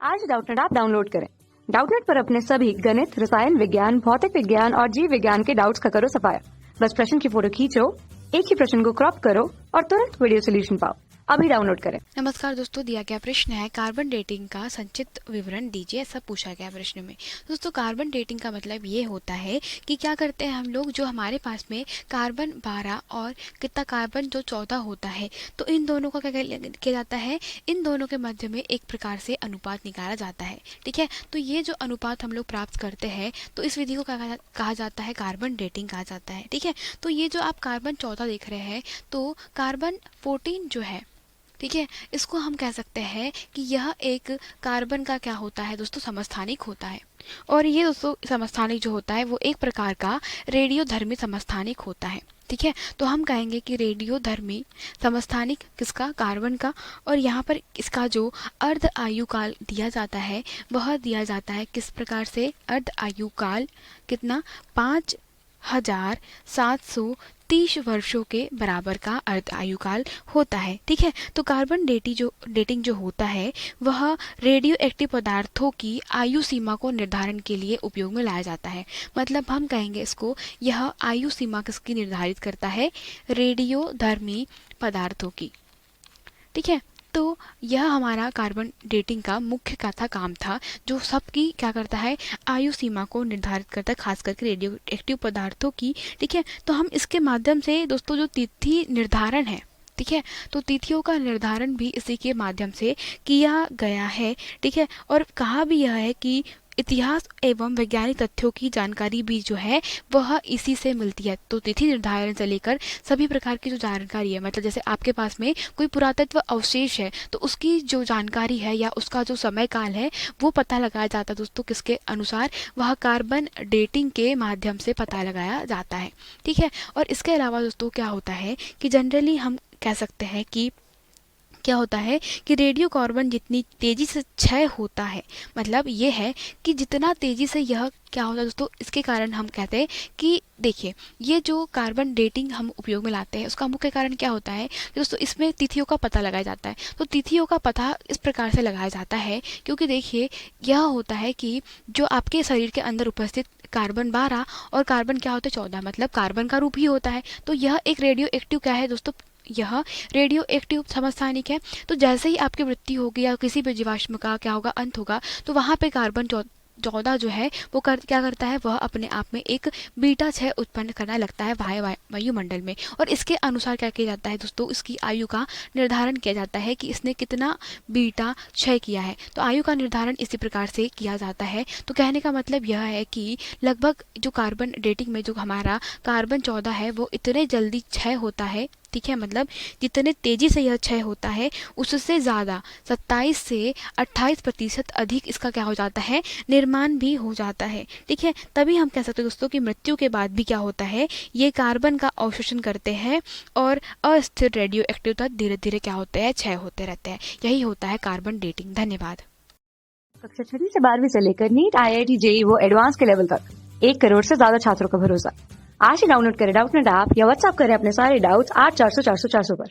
आज Doubtnut app download करें। Doubtnut पर अपने सभी गणित, रसायन विज्ञान, भौतिक विज्ञान और जीव विज्ञान के डाउट्स का करो सफाया। बस प्रश्न की फोटो खींचो, एक ही प्रश्न को क्रॉप करो और तुरंत वीडियो सोल्यूशन पाओ। अभी डाउनलोड करें। नमस्कार दोस्तों, दिया गया प्रश्न है कार्बन डेटिंग का संक्षिप्त विवरण दीजिए, ऐसा पूछा गया प्रश्न में। दोस्तों, कार्बन डेटिंग का मतलब ये होता है कि क्या करते हैं हम लोग, जो हमारे पास में कार्बन 12 और कितना कार्बन जो 14 होता है, तो इन दोनों का क्या किया जाता है, इन दोनों के मध्य में एक प्रकार से अनुपात निकाला जाता है। ठीक है, तो ये जो अनुपात हम लोग प्राप्त करते हैं, तो इस विधि को कहा जाता है कार्बन डेटिंग कहा जाता है। ठीक है, तो ये जो आप कार्बन 14 देख रहे हैं, तो कार्बन 14 जो है, ठीक है, इसको हम कह सकते हैं कि यह एक कार्बन का क्या होता है दोस्तों, समस्थानिक होता है। और ये दोस्तों समस्थानिक जो होता है वो एक प्रकार का रेडियोधर्मी समस्थानिक होता है। ठीक है, तो हम कहेंगे कि रेडियोधर्मी समस्थानिक किसका, कार्बन का। और यहाँ पर इसका जो अर्ध आयु काल दिया जाता है वह दिया जाता है किस प्रकार से, अर्ध आयु काल कितना, 5730 वर्षों के बराबर का अर्ध आयुकाल होता है। ठीक है, तो कार्बन डेटिंग जो होता है वह रेडियो एक्टिव पदार्थों की आयु सीमा को निर्धारण के लिए उपयोग में लाया जाता है। मतलब हम कहेंगे इसको, यह आयु सीमा किसकी निर्धारित करता है, रेडियोधर्मी पदार्थों की। ठीक है, तो यह हमारा कार्बन डेटिंग का मुख्य काम था, जो सबकी क्या करता है, आयु सीमा को निर्धारित करता है, खास करके रेडियो एक्टिव पदार्थों की। ठीक है, तो हम इसके माध्यम से दोस्तों जो तिथि निर्धारण है, ठीक है, तो तिथियों का निर्धारण भी इसी के माध्यम से किया गया है। ठीक है, और कहा भी यह है कि इतिहास एवं वैज्ञानिक तथ्यों की जानकारी भी जो है वह इसी से मिलती है। तो तिथि निर्धारण से लेकर सभी प्रकार की जो जानकारी है, मतलब जैसे आपके पास में कोई पुरातत्व अवशेष है तो उसकी जो जानकारी है या उसका जो समय काल है वो पता लगाया जाता है दोस्तों, किसके अनुसार, वह कार्बन डेटिंग के माध्यम से पता लगाया जाता है। ठीक है, और इसके अलावा दोस्तों क्या होता है कि जनरली हम कह सकते हैं कि क्या होता है कि रेडियो कार्बन जितनी तेजी से क्षय होता है, मतलब ये है कि जितना तेजी से यह क्या होता है दोस्तों, इसके कारण हम कहते हैं कि देखिए, ये जो कार्बन डेटिंग हम उपयोग में लाते हैं उसका मुख्य कारण क्या होता है कि दोस्तों इसमें तिथियों का पता लगाया जाता है। तो तिथियों का पता इस प्रकार से लगाया जाता है क्योंकि देखिए यह होता है कि जो आपके शरीर के अंदर उपस्थित कार्बन 12 और कार्बन क्या होता है 14, मतलब कार्बन का रूप ही होता है। तो यह एक रेडियो एक्टिव क्या है दोस्तों, यह रेडियो एक्टिव समस्थानिक है। तो जैसे ही आपकी मृत्यु होगी या किसी भी जीवाश्म का क्या होगा, अंत होगा, तो वहाँ पे कार्बन 14 जो है वो क्या करता है, वह अपने आप में एक बीटा 6 उत्पन्न करने लगता है वायुमंडल में। और इसके अनुसार क्या किया जाता है दोस्तों, इसकी आयु का निर्धारण किया जाता है कि इसने कितना बीटा 6 किया है। तो आयु का निर्धारण इसी प्रकार से किया जाता है। तो कहने का मतलब यह है कि लगभग जो कार्बन डेटिंग में जो हमारा कार्बन 14 है वो इतने जल्दी क्षय होता है। ठीक है, मतलब जितने तेजी से यह क्षय होता है उससे ज़्यादा 27 से 28% अधिक इसका क्या हो जाता है, निर्माण भी हो जाता है। ठीक है, तभी हम कह सकते हैं दोस्तों कि मृत्यु के बाद भी क्या होता है, ये कार्बन का अवशोषण करते हैं और अस्थिर रेडियो एक्टिव धीरे धीरे क्या होते हैं, क्षय होते रहते हैं। यही होता है कार्बन डेटिंग। धन्यवाद। कक्षा 6 से 12वीं से लेकर नीट, IIT, JEE वो एडवांस के लेवल तक 1 करोड़ से ज्यादा छात्रों का भरोसा। आज ही डाउनलोड करें डाउटनेट ऐप या व्हाट्सएप करें अपने सारे डाउट्स 8400 400 400 पर।